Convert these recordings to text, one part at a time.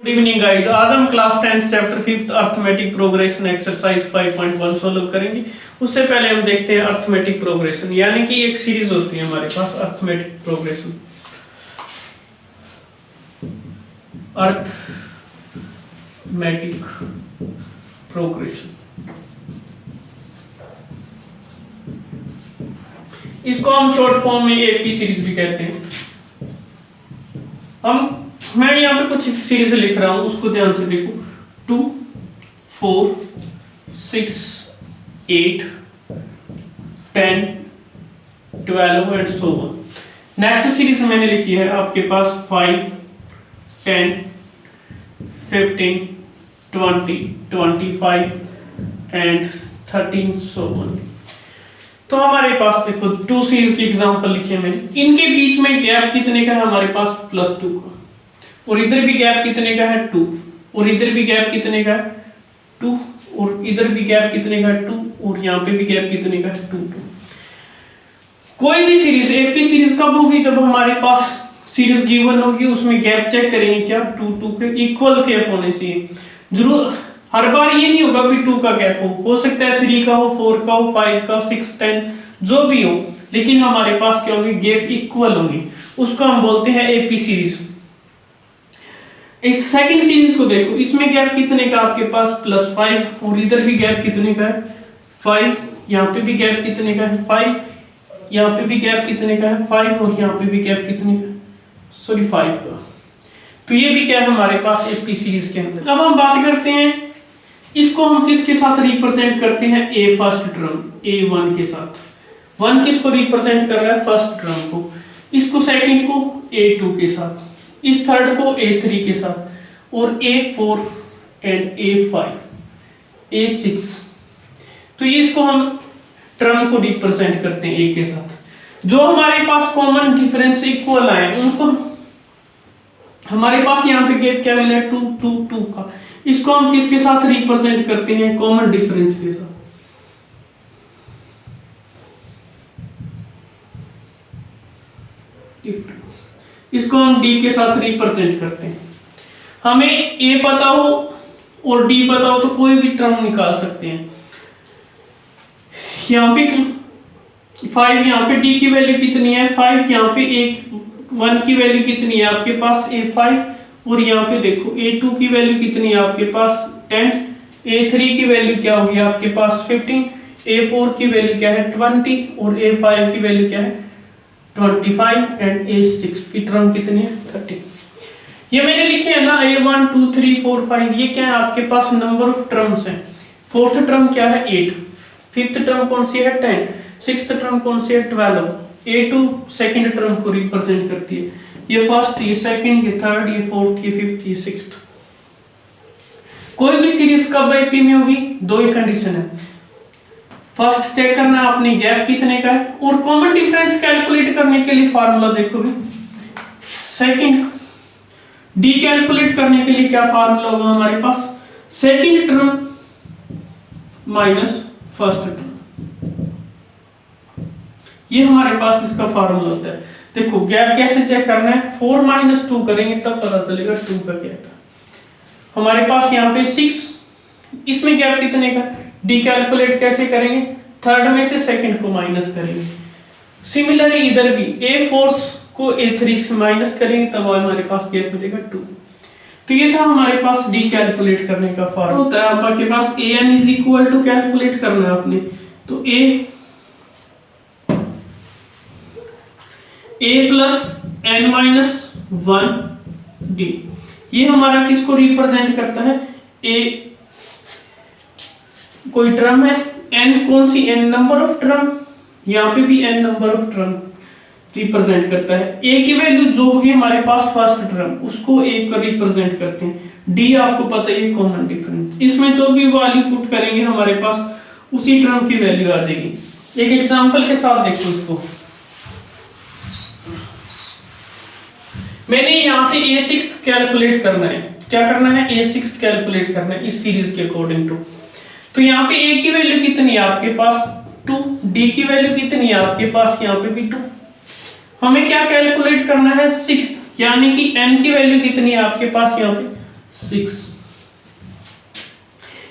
Good evening guys. आज हम class 10 chapter 5 arithmetic progression exercise 5.1 solve करेंगे। उससे पहले हम देखते हैं अर्थमेटिक प्रोग्रेशन, यानी कि एक सीरीज होती है हमारे पास अर्थमेटिक प्रोग्रेशन। अर्थमेटिक प्रोग्रेशन इसको हम शॉर्ट फॉर्म में एपी सीरीज भी कहते हैं। मैं यहाँ पे कुछ सीरीज लिख रहा हूं, उसको ध्यान से देखो। 2, 4, 6, 8, 10, 12 and so on. Next series मैंने लिखी है आपके पास 5, 10, 15, 20, 25 एंड 13 सो ऑन। तो हमारे पास देखो 2 सीरीज की एग्जांपल लिखी है मैंने। इनके बीच में गैप कितने का है हमारे पास? +2 का। और इधर भी गैप कितने का है? 2। और इधर भी गैप कितने का है? 2। और इधर भी गैप कितने का है? 2। और यहाँ पे भी गैप कितने का है? 2, 2। कोई भी सीरीज एपी सीरीज कब होगी? जब हमारे पास सीरीज गिवन होगी, उसमें गैप चेक करेंगे क्या 2, 2 के इक्वल गैप होने चाहिए। जरूर हर बार ये नहीं होगा भी 2 का गैप हो सकता है 3 का हो, 4 का हो, 5 का, 6, 10 जो भी हो, लेकिन हमारे पास क्या होगी? गैप इक्वल होगी। उसको हम बोलते हैं एपी सीरीज। इस सेकंड सीरीज को देखो, इसमें गैप कितने का आपके पास? +5। और इधर भी गैप कितने का है? 5। यहाँ पे भी गैप कितने का है? 5। यहाँ पे भी गैप कितने का है? 5। और यहाँ पे भी गैप कितने का? 5 का। तो ये भी क्या है हमारे पास एपी सीरीज के अंदर। अब हम बात करते हैं इसको हम किसके साथ रिप्रेजेंट करते हैं? ए फर्स्ट टर्म A1 के साथ। 1 किसको रिप्रेजेंट कर रहा है? फर्स्ट टर्म को। इसको सेकंड को A2 के साथ, इस थर्ड को A3 के साथ, और A4 एंड A5, A6। तो ये इसको हम टर्म को रिप्रेजेंट करते हैं A के साथ। जो हमारे पास कॉमन डिफरेंस इक्वल आए उनको हमारे पास यहाँ पे गैप क्या मिला है? 2, 2, 2 का। इसको हम किसके साथ रिप्रेजेंट करते हैं? कॉमन डिफरेंस के साथ। इसको हम डी के साथ रिप्रेजेंट करते हैं। हमें ए पता हो और डी पता हो तो कोई भी टर्म निकाल सकते हैं। यहाँ पे 5, यहाँ पे डी की वैल्यू कितनी है? 5। यहाँ पे 1 की वैल्यू कितनी है आपके पास? A5। और यहाँ पे देखो A2 की वैल्यू कितनी है आपके पास? 10। A3 की वैल्यू क्या होगी आपके पास? 15। A4 की वैल्यू क्या है? 20। और A5 की वैल्यू क्या है? 25। एंड A6 की टर्म कितनी है? 30। ये मैंने लिखे है ना A1, 2, 3, 4, 5। ये क्या है आपके पास? नंबर ऑफ टर्म्स है। फोर्थ टर्म क्या है? 8। फिफ्थ टर्म कौन सी है? 10। सिक्स्थ टर्म कौन सी है? 12। A2 सेकंड टर्म को रिप्रेजेंट करती है। ये फर्स्ट, ये सेकंड, ये थर्ड, ये फोर्थ, ये फिफ्थ, ये सिक्स्थ। कोई भी सीरीज कब एपी में होगी? 2 ही कंडीशन है। फर्स्ट चेक करना है आपने गैप कितने का है, और कॉमन डिफरेंस कैलकुलेट करने के लिए फार्मूला देखो भी। सेकंड डी कैलकुलेट करने के लिए क्या फार्मूला होगा हमारे पास? Second term minus first term. ये हमारे पास इसका फार्मूला होता है। देखो गैप कैसे चेक करना है? 4 - 2 करेंगे तब पता चलेगा 2 का गैप है। हमारे पास यहाँ पे 6, इसमें गैप कितने का? डी कैलकुलेट कैसे करेंगे? थर्ड में से सेकंड को माइनस करेंगे। सिमिलरली इधर भी A4 को A3 से माइनस करेंगे तब हमारे पास गैप मिलेगा 2। तो ये था हमारे पास डी कैलकुलेट करने का फार्मूला होता है। आपके पास AN = कैलकुलेट करना है आपने, तो A + n-1 d। ये हमारा किसको रिप्रेजेंट करता है? A कोई टर्म है, n कौन सी? n number of term. यहाँ पे भी n number of term represent करता है। a की वैल्यू जो होगी हमारे पास फर्स्ट टर्म, उसको a का रिप्रेजेंट करते हैं। d आपको पता है कॉमन डिफरेंस। इसमें जो भी वैल्यू पुट करेंगे हमारे पास उसी टर्म की वैल्यू आ जाएगी। एक एग्जांपल के साथ देखो इसको। मैंने यहां से A6 कैलकुलेट करना है। क्या करना है? A6 कैलकुलेट करना है इस सीरीज के अकॉर्डिंग टू। तो यहाँ पे A की वैल्यू कितनी है आपके पास? 2। D की वैल्यू कितनी है आपके पास? यहाँ पे भी 2। हमें क्या कैलकुलेट करना है? 6, यानी कि n की वैल्यू कितनी है आपके पास? यहाँ पे 6।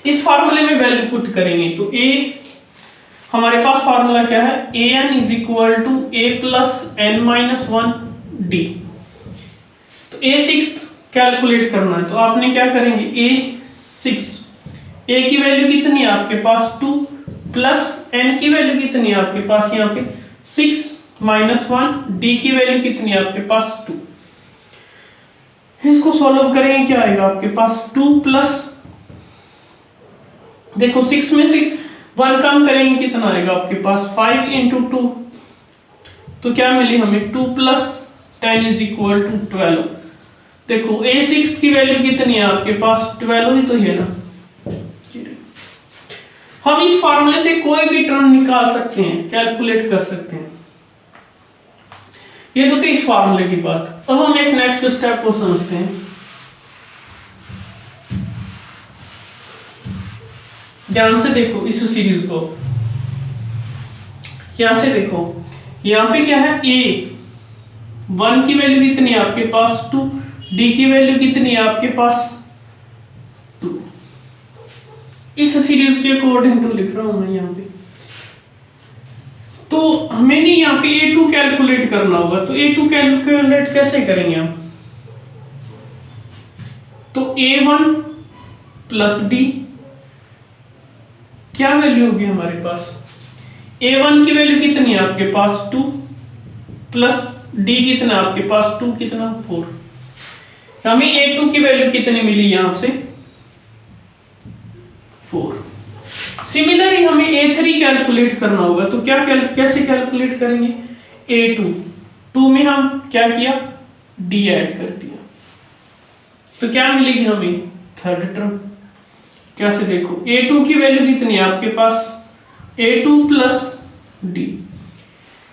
इस फार्मूले में वैल्यू पुट करेंगे तो ए हमारे पास फार्मूला क्या है, A N is equal to A plus N minus 1 D. तो ए सिक्स कैलकुलेट करना है तो आपने क्या करेंगे, ए सिक्स, ए की वैल्यू कितनी है आपके पास 2 प्लस एन की वैल्यू कितनी है आपके पास यहाँ पे 6 माइनस 1, डी की वैल्यू कितनी है आपके पास 2। इसको सॉल्व करेंगे क्या आएगा आपके पास 2 प्लस, देखो 6 में से 1 कम करेंगे कितना आएगा आपके पास 5 इंटू 2, तो क्या मिली हमें 2 प्लस 10 इज इक्वल टू 12। देखो ए सिक्स की वैल्यू कितनी है आपके पास 12 ही तो है ना। हम इस फार्मूले से कोई भी टर्म निकाल सकते हैं, कैलकुलेट कर सकते हैं। ये तो थी इस फार्मूले की बात। अब हम एक नेक्स्ट स्टेप को समझते हैं। ध्यान से देखो इस सीरीज को, यहां से देखो, यहां पे क्या है ए 1 की वैल्यू कितनी है आपके पास 2, डी की वैल्यू कितनी है आपके पास 2। इस सीरीज के अकॉर्डिंग टू लिख रहा हूं मैं यहाँ पे। तो हमें नहीं यहाँ पे A2 कैलकुलेट करना होगा, तो A2 कैलकुलेट कैसे करेंगे हम, तो A1 प्लस डी क्या वैल्यू होगी हमारे पास, A1 की वैल्यू कितनी है आपके पास 2 प्लस डी कितना आपके पास 2 कितना 4। हमें A2 की वैल्यू कितनी मिली यहां से 4। सिमिलरली हमें A3 कैलकुलेट करना होगा, तो कैसे कैलकुलेट करेंगे, A2 2 में हम क्या किया D ऐड कर दिया, तो क्या मिलेगी हमें थर्ड टर्म। कैसे देखो A2 की वैल्यू कितनी है आपके पास A2 प्लस D,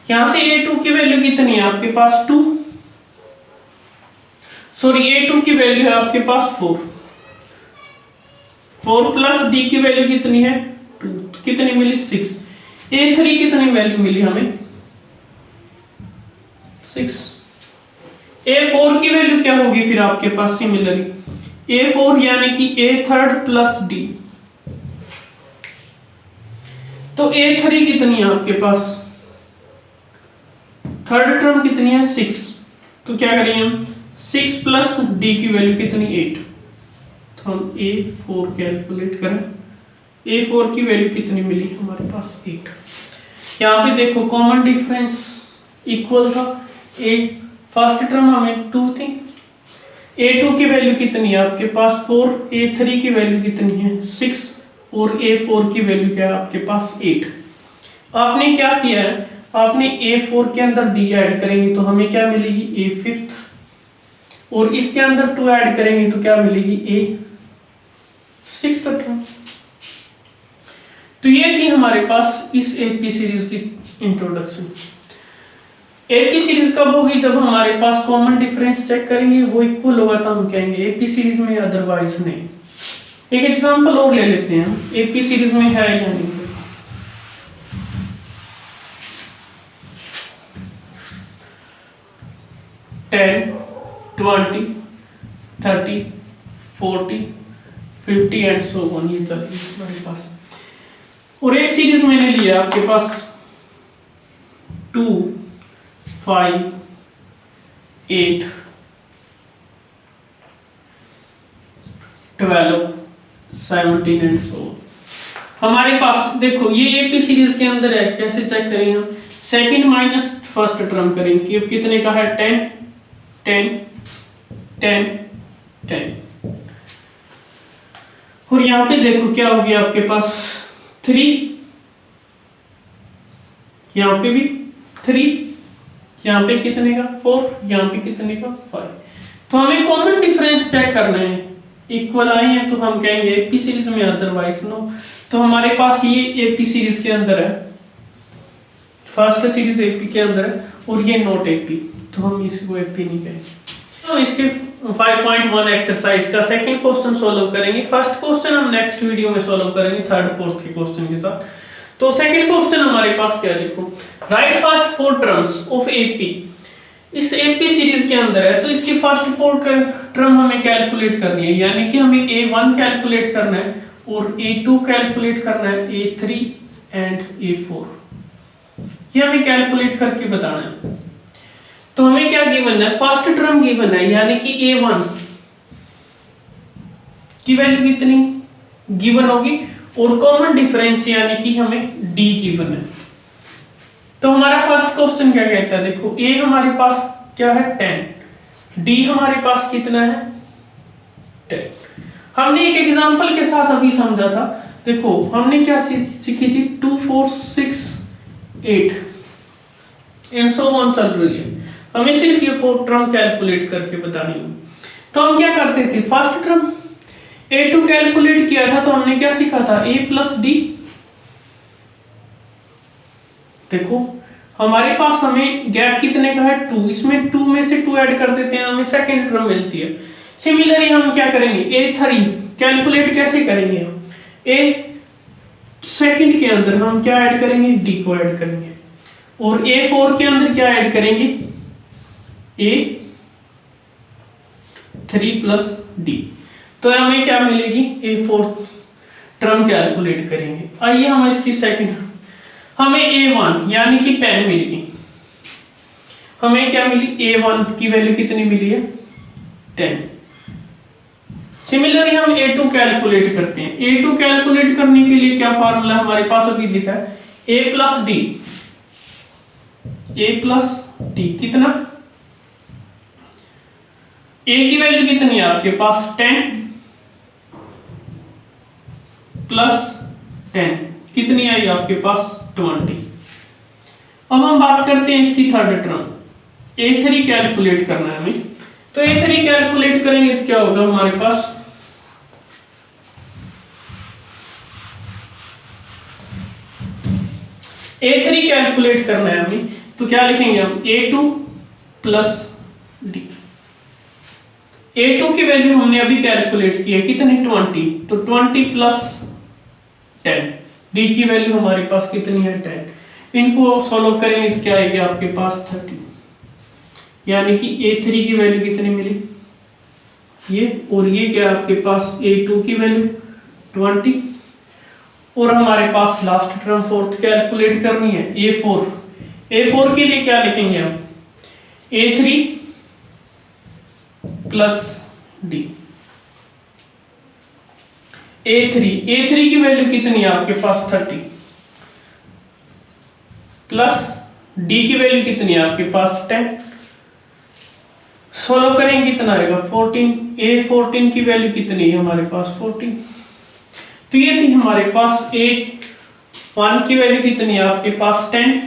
यहां से A2 की वैल्यू कितनी है आपके पास 2, सॉरी A2 की वैल्यू है आपके पास 4 प्लस D की वैल्यू कितनी है 2, कितनी मिली 6। A3 कितनी वैल्यू मिली हमें 6। A4 की वैल्यू क्या होगी फिर आपके पास सिमिलरली A4 यानी कि A थर्ड प्लस D, तो A3 कितनी है आपके पास, थर्ड टर्म कितनी है 6, तो क्या करेंगे हम 6 प्लस D की वैल्यू कितनी 8, तो हम A4 कैलकुलेट करें, A4 की वैल्यू कितनी मिली हमारे पास 8। यहाँ पे देखो कॉमन डिफरेंस इक्वल था, फर्स्ट टर्म हमें 2 थी, A2 की वैल्यू कितनी है आपके पास 4, A3 की वैल्यू कितनी है 6 और A4 की वैल्यू क्या है आपके पास 8। आपने क्या किया है, आपने A4 के अंदर D ऐड करेंगे तो हमें क्या मिलेगी A फिफ्थ, और इसके अंदर 2 ऐड करेंगे तो क्या मिलेगी A सिक्स्थ टर्म। तो ये थी हमारे पास इस AP सीरीज की इंट्रोडक्शन। AP सीरीज कब होगी, जब हमारे पास कॉमन डिफरेंस चेक करेंगे वो इक्वल होगा तो हम कहेंगे AP सीरीज में, अदरवाइज नहीं। एक एग्जांपल और ले लेते हैं, AP सीरीज में है या नहीं। 10 20 30 40 50 एंड सो ऑन, ये चल रही है हमारे पास। और एक सीरीज मैंने लिया आपके पास 2 5 8 12 17 एंड सो। हमारे पास देखो ये AP सीरीज के अंदर है, कैसे चेक करेंगे हम, सेकंड माइनस फर्स्ट टर्म करेंगे कि अब कितने का है 10 10 10 10, और यहां पे देखो क्या हो गया आपके पास 3, यहां पे भी 3, यहां पे कितने का 4, यहां पे कितने का 5। तो हमें कॉमन डिफरेंस चेक करना है, इक्वल आए हैं तो हम कहेंगे AP सीरीज में, अदरवाइज नो। तो हमारे पास ये AP सीरीज के अंदर है, फर्स्ट सीरीज AP के अंदर है और ये नॉट AP, तो हम इसको AP नहीं कहेंगे। तो इसके 5.1 एक्सरसाइज का सेकंड क्वेश्चन सॉल्व करेंगे। फर्स्ट क्वेश्चन हम नेक्स्ट वीडियो में सॉल्व करेंगे थर्ड फोर्थ के क्वेश्चन के साथ। तो सेकंड क्वेश्चन हमारे पास क्या, देखो right first 4 terms of AP इस एपी सीरीज के अंदर है, तो इसकी फर्स्ट 4 टर्म हमें कैलकुलेट करनी है, यानी कि हमें A1 कैलकुलेट करना है और A2 कैलकुलेट करना है, A3 एंड A4 ये हमें कैलकुलेट करके बताना है। तो हमें क्या गिवन है, फर्स्ट टर्म गिवन है, यानी कि A1 की वैल्यू कितनी गिवन होगी और कॉमन डिफरेंस यानी कि हमें D गिवन है। तो हमारा फर्स्ट क्वेश्चन क्या कहता है, देखो A हमारे पास क्या है 10, D हमारे पास कितना है 10। हमने एक एग्जांपल के साथ अभी समझा था, देखो हमने क्या सीखी थी 2 4 6 8 एंड सो ऑन चल रही है, हमें सिर्फ ये 4 टर्म कैलकुलेट करके बतानी होगी। तो हम क्या करते थे, फर्स्ट टर्म A2 कैलकुलेट किया था, तो हमने क्या सीखा था A प्लस D। देखो हमारे पास हमें गैप कितने का है 2, इसमें 2 में से 2 ऐड कर देते हैं, हमें सेकंड टर्म मिलती है। सिमिलरली हम क्या करेंगे A3 कैलकुलेट कैसे करेंगे, हम A सेकंड के अंदर हम क्या ऐड करेंगे D को ऐड करेंगे और A4 के अंदर क्या ऐड करेंगे A3 प्लस D। तो हमें क्या मिलेगी A4 टर्म कैलकुलेट करेंगे। आइए हम इसकी सेकंड, हमें A1 यानी कि 10 मिलेगी, हमें क्या मिली A1 की वैल्यू कितनी मिली है 10। सिमिलरली हम A2 कैलकुलेट करते हैं, A2 कैलकुलेट करने के लिए क्या फार्मूला हमारे पास अभी दिखा है A प्लस D कितना, A की वैल्यू कितनी है आपके पास 10 प्लस 10 कितनी आई आपके पास 20। अब हम बात करते हैं इसकी थर्ड टर्म A3 कैलकुलेट करना है हमें। तो A3 कैलकुलेट करेंगे तो क्या होगा हमारे पास A3 कैलकुलेट करना है हमें, तो क्या लिखेंगे हम A2 प्लस D। A2 की वैल्यू हमने अभी कैलकुलेट की है कितनी 20, तो 20 प्लस 10, D की वैल्यू हमारे पास कितनी है 10। इनको सॉल्व करेंगे तो क्या आएगी आपके पास 30, यानी कि A3 की वैल्यू कितनी मिली ये, और ये क्या आपके पास A2 की वैल्यू 20, और हमारे पास लास्ट टर्म फोर्थ कैलकुलेट करनी है A4 के लिए क्या लिखेंगे हम A3 प्लस D। A3 की वैल्यू कितनी है आपके पास 30 प्लस D की वैल्यू कितनी है आपके पास 10, सोल्व करेंगे कितना आएगा 14। A14 की वैल्यू कितनी है हमारे पास 14। तो ये थी हमारे पास A1 की वैल्यू कितनी है आपके पास 10,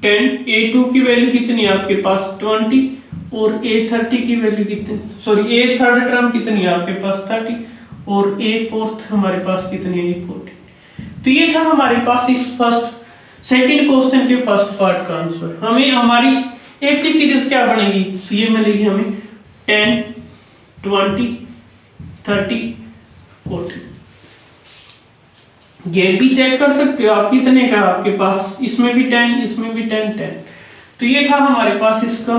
A2 की वैल्यू कितनी है आपके पास 20 और A30 की वैल्यू कितनी, सॉरी A थर्ड टर्म कितनी है आपके पास 30 और A4 हमारे पास कितनी है 40। तो ये था हमारे पास इस सेकंड क्वेश्चन के फर्स्ट पार्ट का आंसर। हमें हमारी एपी सीरीज क्या बनेगी, तो ये मिलेगी हमें 10 20 30 40। ये भी चेक कर सकते हो आप कितने का आपके पास, इसमें भी 10 इसमें भी 10 10। तो ये था हमारे पास इसका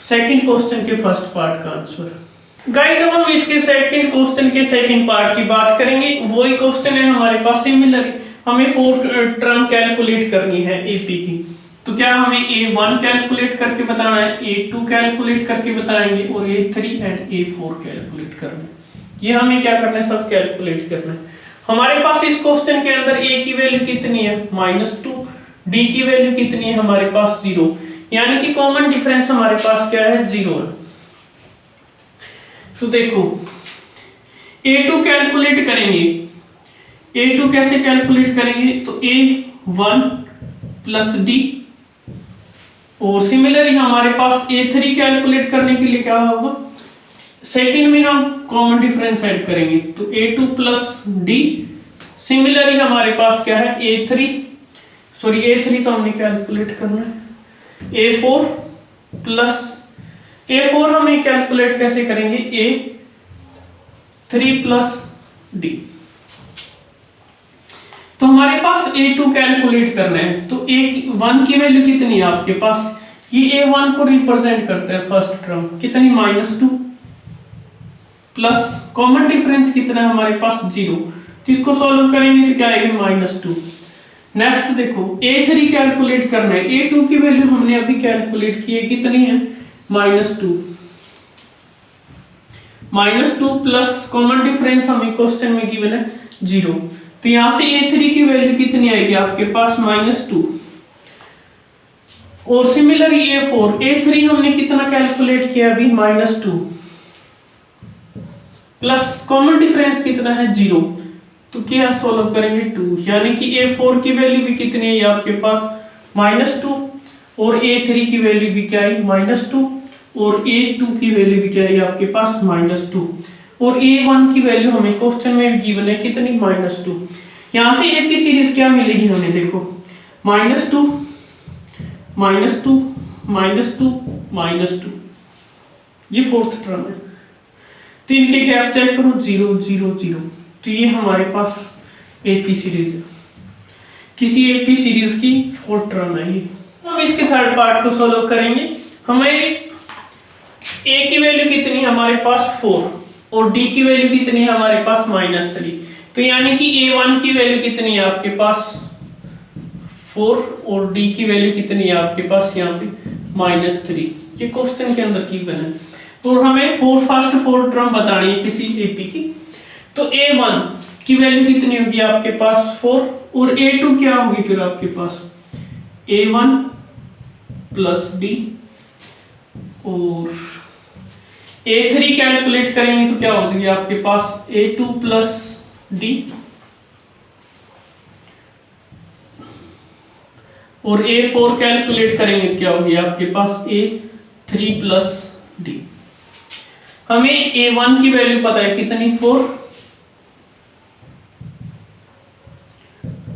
सेकंड क्वेश्चन के फर्स्ट पार्ट का आंसर। गाइस अब हम इसके सेकंड क्वेश्चन के सेकंड पार्ट की बात करेंगे। वही क्वेश्चन है हमारे पास सिमिलर, हमें 4 टर्म कैलकुलेट करनी है एपी की। तो क्या हमें A1 कैलकुलेट करके बताना है, A2 कैलकुलेट करके बताएंगे और A3 एंड A4 कैलकुलेट करना है। ये हमें क्या करना है, सब कैलकुलेट करना है। हमारे पास इस क्वेश्चन के अंदर A की वैल्यू कितनी है -2, D की वैल्यू कितनी है हमारे पास 0, यानी कि कॉमन डिफरेंस हमारे पास क्या है 0 है। तो देखो A2 कैलकुलेट करेंगे, A2 कैसे कैलकुलेट करेंगे, तो A1 प्लस D, और सिमिलरली हमारे पास A3 कैलकुलेट करने के लिए क्या होगा, सेकंड में हम कॉमन डिफरेंस ऐड करेंगे, तो A2 प्लस D। सिमिलरली हमारे पास क्या है A3 तो हमने कैलकुलेट करना है A4 प्लस, A4 हमें कैलकुलेट कैसे करेंगे A3 प्लस D। तो हमारे पास A2 कैलकुलेट करना है। तो A1 की वैल्यू कितनी है आपके पास, ये A1 को रिप्रेजेंट करता है फर्स्ट टर्म, कितनी -2 प्लस कॉमन डिफरेंस कितना है हमारे पास 0, तो इसको सॉल्व करेंगे तो क्या आएगा -2। नेक्स्ट देखो A3 कैलकुलेट करना है। A2 की वैल्यू हमने अभी कैलकुलेट की है, कितनी है -2 प्लस कॉमन डिफरेंस हमें क्वेश्चन में गिवन है 0, तो यहां से A3 की वैल्यू कितनी आएगी आपके पास -2। और सिमिलरली A3 हमने कितना कैलकुलेट किया अभी -2 प्लस कॉमन डिफरेंस कितना है 0, तो क्या सॉल्व करेंगे 2, यानी कि A4 की वैल्यू भी कितनी है आपके पास -2 और A3 की वैल्यू भी क्या है -2 और A2 की वैल्यू भी क्या है आपके पास -2 और A1 की वैल्यू हमें क्वेश्चन में गिवन है कितनी -2। यहां से एपी सीरीज क्या मिलेगी हमें, देखो -2 -2 -2 -2, ये फोर्थ टर्म है। तो इनके गैप चेक करो 0 0 0, तो ये हमारे पास एपी सीरीज है, किसी एपी सीरीज की फोर्थ टर्म है ये। हम इसके थर्ड पार्ट को सॉल्व करेंगे। हमें ए की वैल्यू कितनी है हमारे पास 4 और डी की वैल्यू कितनी है हमारे पास -3, तो यानी कि A1 की वैल्यू कितनी है आपके पास 4 और डी की वैल्यू कितनी है आपके पास यहाँ पे -3, ये क्वेश्चन के अंदर की बना है। और हमें फर्स्ट 4 टर्म बतानी है किसी एपी की, तो A1 की वैल्यू कितनी होगी आपके पास 4 और A2 क्या होगी फिर आपके पास A1 प्लस डी और A3 कैलकुलेट करेंगे तो क्या हो जाएगी आपके पास A2 प्लस डी और A4 कैलकुलेट करेंगे तो क्या होगी आपके पास A3 प्लस डी। हमें A1 की वैल्यू पता है कितनी 4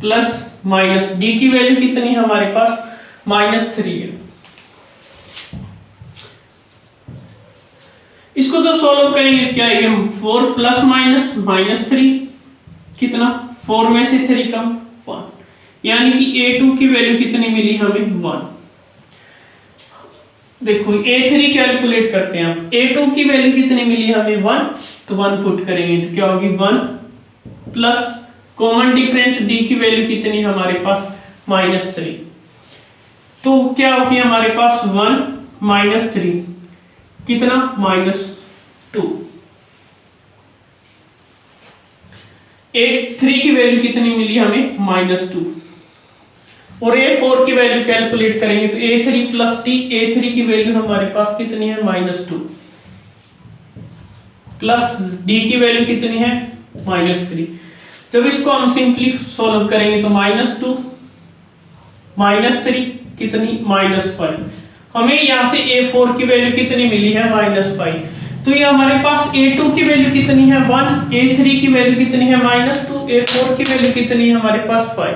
प्लस माइनस डी की वैल्यू कितनी है हमारे पास -3 है। इसको जब सॉल्व करेंगे तो क्या आएगा 4 प्लस माइनस -3 कितना 4 में से 3 कम 1, यानी कि A2 की वैल्यू कितनी मिली हमें 1। देखो A3 कैलकुलेट करते हैं आप, A2 की वैल्यू कितनी मिली हमें 1, तो 1 पुट करेंगे तो क्या होगी 1 प्लस कॉमन डिफरेंस D की वैल्यू कितनी है हमारे पास -3, तो क्या होगी हमारे पास 1 -3 कितना -2। A3 की वैल्यू कितनी मिली हमें -2 और A4 की वैल्यू कैलकुलेट करेंगे तो A3 प्लस डी, A3 की वैल्यू हमारे पास कितनी है -2 प्लस D की वैल्यू कितनी है -3। जब इसको हम सिंपली सॉल्व करेंगे तो -2 -3 कितनी -5, हमें यहाँ से A4 की वैल्यू कितनी मिली है -5, तो ये हमारे पास A2 की वैल्यू कितनी है 1, A3 की वैल्यू कितनी है -2, A4 की वैल्यू कितनी है हमारे पास 5।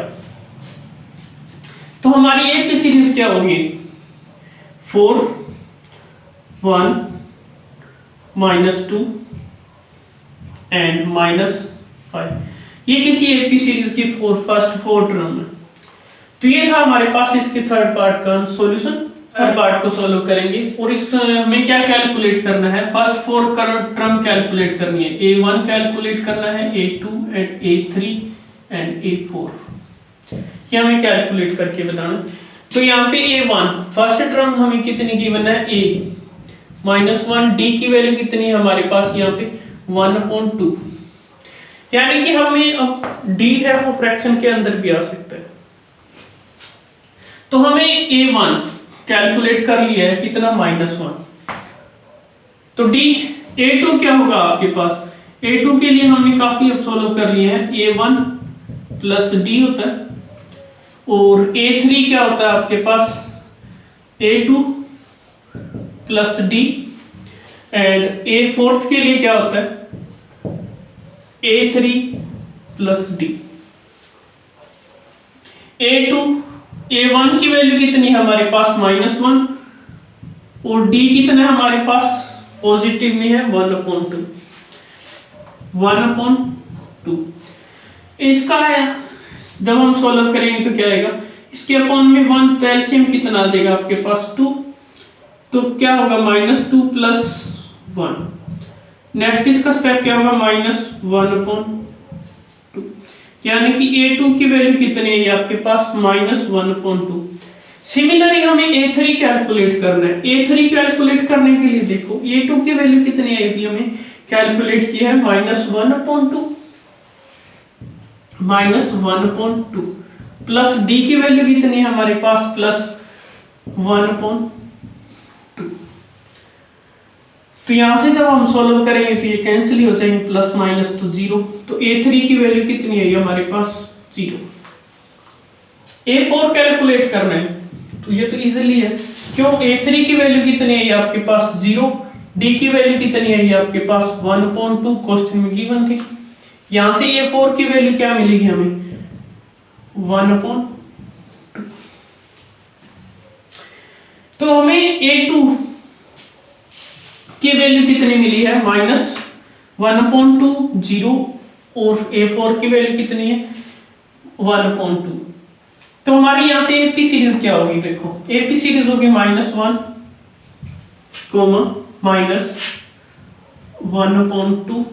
तो हमारी एपी सीरीज क्या होगी 4 1 -2 एंड -5, ये किसी एपी सीरीज की फर्स्ट 4 टर्म है। तो ये था हमारे पास इसके थर्ड पार्ट का सॉल्यूशन। थर्ड पार्ट को सॉल्व करेंगे और इस में क्या कैलकुलेट करना है, फर्स्ट 4 टर्म कैलकुलेट करनी है, A1 कैलकुलेट करना है, A2 and A3 and A4, ये हमें कैलकुलेट करके बताना। तो यहाँ पे A1 फर्स्ट टर्म हमें कितनी गिवन है A -1, D की वैल्यू कितनी है हमारे पास यहाँ पे 1/2, यानी कि हमें अब D है वो फ्रैक्शन के अंदर भी आ सकता है। तो हमें A1 कैलकुलेट कर लिया है कितना -1, तो D A2 क्या होगा आपके पास, A2 के लिए हमने काफी अब सॉल्व कर लिए हैं, A1 प्लस D होता है और A3 क्या होता है आपके पास A2 plus D and A4 के लिए क्या होता है A3 प्लस D। A1 की वैल्यू कितनी है हमारे पास -1 और D कितना है हमारे पास पॉजिटिव में है 1/2। इसका जब हम सॉल्व करेंगे तो क्या आएगा, इसके अपॉन में 1, तो एलसीएम कितना आ जाएगा आपके पास 2, तो क्या होगा -2 + 1। नेक्स्ट इसका स्टेप क्या होगा, -1/2, यानी कि a2 की वैल्यू कितनी है ये आपके पास -1/2। सिमिलरली हमें a3 कैलकुलेट करना है। a3 कैलकुलेट करने के लिए देखो a2 की वैल्यू कितनी आएगी, हमें कैलकुलेट किया है -1/2 प्लस d की वैल्यू कितनी है हमारे पास +1/2। तो यहां से जब हम सॉल्व करेंगे तो ये कैंसिल ही हो जाएंगे, प्लस माइनस तो 0, तो a3 की वैल्यू कितनी है ये हमारे पास 0। a4 कैलकुलेट करना है तो ये तो इजीली है, क्यों, a3 की वैल्यू कितनी है ये आपके पास 0, d की वैल्यू कितनी है ये आपके पास 1/2, क्वेश्चन में गिवन थी। यहां से a4 की वैल्यू क्या मिलेगी हमें 1/2। तो हमें a2 की वैल्यू कितनी मिली है -1/2, 0, और a4 की वैल्यू कितनी है 1/2। तो हमारी यहां से एपी सीरीज क्या होगी, देखो एपी सीरीज होगी -1, -1/2,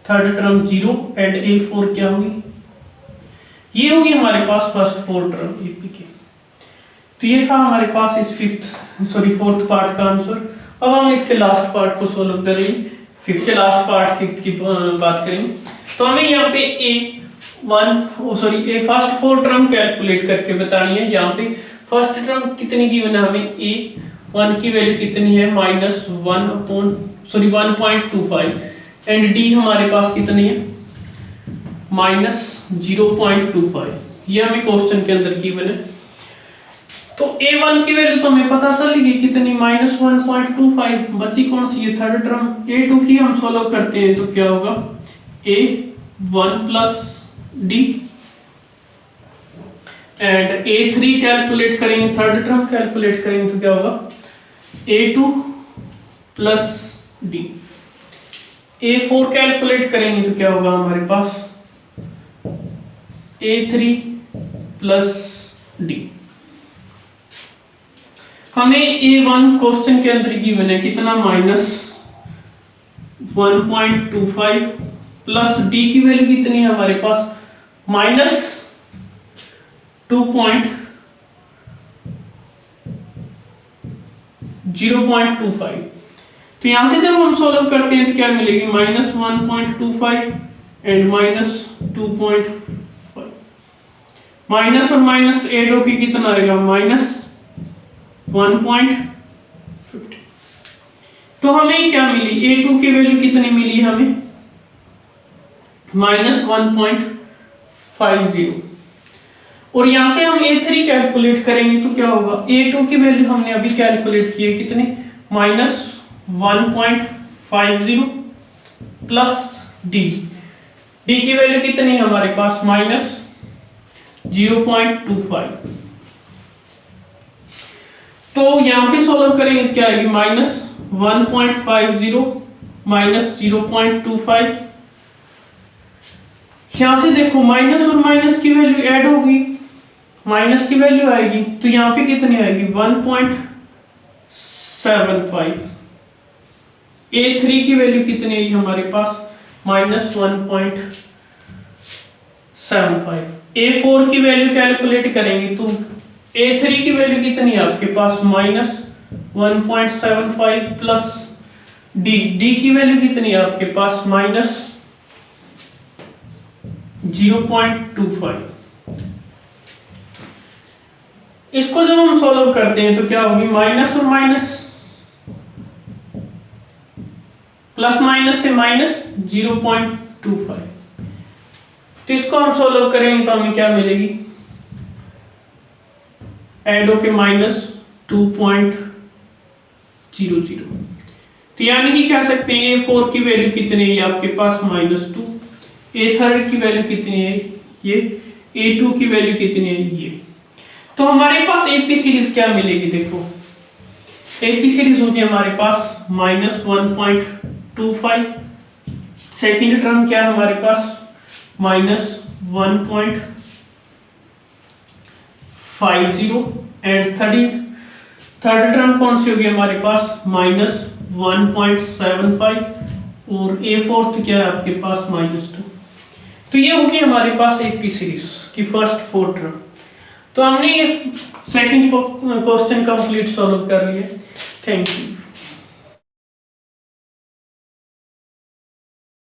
थर्ड टर्म 0 एंड a4 क्या होगी, ये होगी हमारे पास फर्स्ट 4 टर्म एपी के। तो ये था हमारे पास इस फोर्थ पार्ट का आंसर। अब हम इसके लास्ट पार्ट को सॉल्व करेंगे, फिफ्थ के लास्ट पार्ट की बात करेंगे। तो हमें यहाँ पे फर्स्ट 4 टर्म कैलकुलेट करके बतानी है। यहाँ पे फर्स्ट टर्म कितनी गिवन है हमें, a1 की वैल्यू कितनी है -1.25 एंड d हमारे पास कितनी है -0.25, ये हमें क्वेश्चन के अंदर गिवन है। तो a1 की वैल्यू तो हमें पता चल गई कितनी -1.25, बची कौन सी है थर्ड टर्म। a2 की हम सॉल्व करते हैं तो क्या होगा a1 + d and a3 calculate करेंगे, थर्ड टर्म कैलकुलेट करेंगे तो क्या होगा a2 + d। a4 कैलकुलेट करेंगे तो क्या होगा हमारे पास a3 + d। हमें a1 क्वेश्चन के अंदर गिवन है कितना -1.25 प्लस d की वैल्यू कितनी है हमारे पास -0.25। तो यहां से जब हम सॉल्व करते हैं तो क्या मिलेगी -1.25 एंड -2.5, माइनस और माइनस एड होके कितना आएगा -1.50। तो हमें क्या मिली, a2 की वैल्यू कितनी मिली हमें -1.50, और यहां से हम a3 कैलकुलेट करेंगे तो क्या होगा, a2 की वैल्यू हमने अभी कैलकुलेट की है कितनी -1.50 प्लस d की वैल्यू कितनी है हमारे पास -0.25। तो यहां पे सॉल्व करेंगे तो क्या आएगी -1.50 -0.25। यहां से देखो माइनस और माइनस की वैल्यू ऐड होगी, माइनस की वैल्यू आएगी तो यहां पे कितनी आएगी 1.75। a3 की वैल्यू कितनी आई हमारे पास -1.75। a4 की वैल्यू कैलकुलेट करेंगे तो a3 की वैल्यू कितनी है आपके पास -1.75 प्लस d की वैल्यू कितनी है आपके पास -0.25। इसको जब हम सॉल्व करते हैं तो क्या होगी, माइनस और माइनस प्लस माइनस से -0.25। तो इसको हम सॉल्व करेंगे तो हमें क्या मिलेगी, ऐड होके -2.00। तो यानी कि कह सकते हैं a4 की वैल्यू कितनी है आपके पास -2, a3 की वैल्यू कितनी है ये, a2 की वैल्यू कितनी है ये। तो हमारे पास एपी सीरीज क्या मिलेगी, देखो एपी सीरीज होगी हमारे पास -1.25, सेकेंड टर्म क्या है हमारे पास -1.50 50 एंड थर्ड टर्म कौन सी होगी हमारे पास -1.75 और ए फोर्थ क्या है आपके पास -2। तो ये होगी हमारे पास एपी सीरीज की फर्स्ट 4 टर्म। तो हमने ये सेकंड क्वेश्चन कंप्लीट सॉल्व कर लिया। Thank you.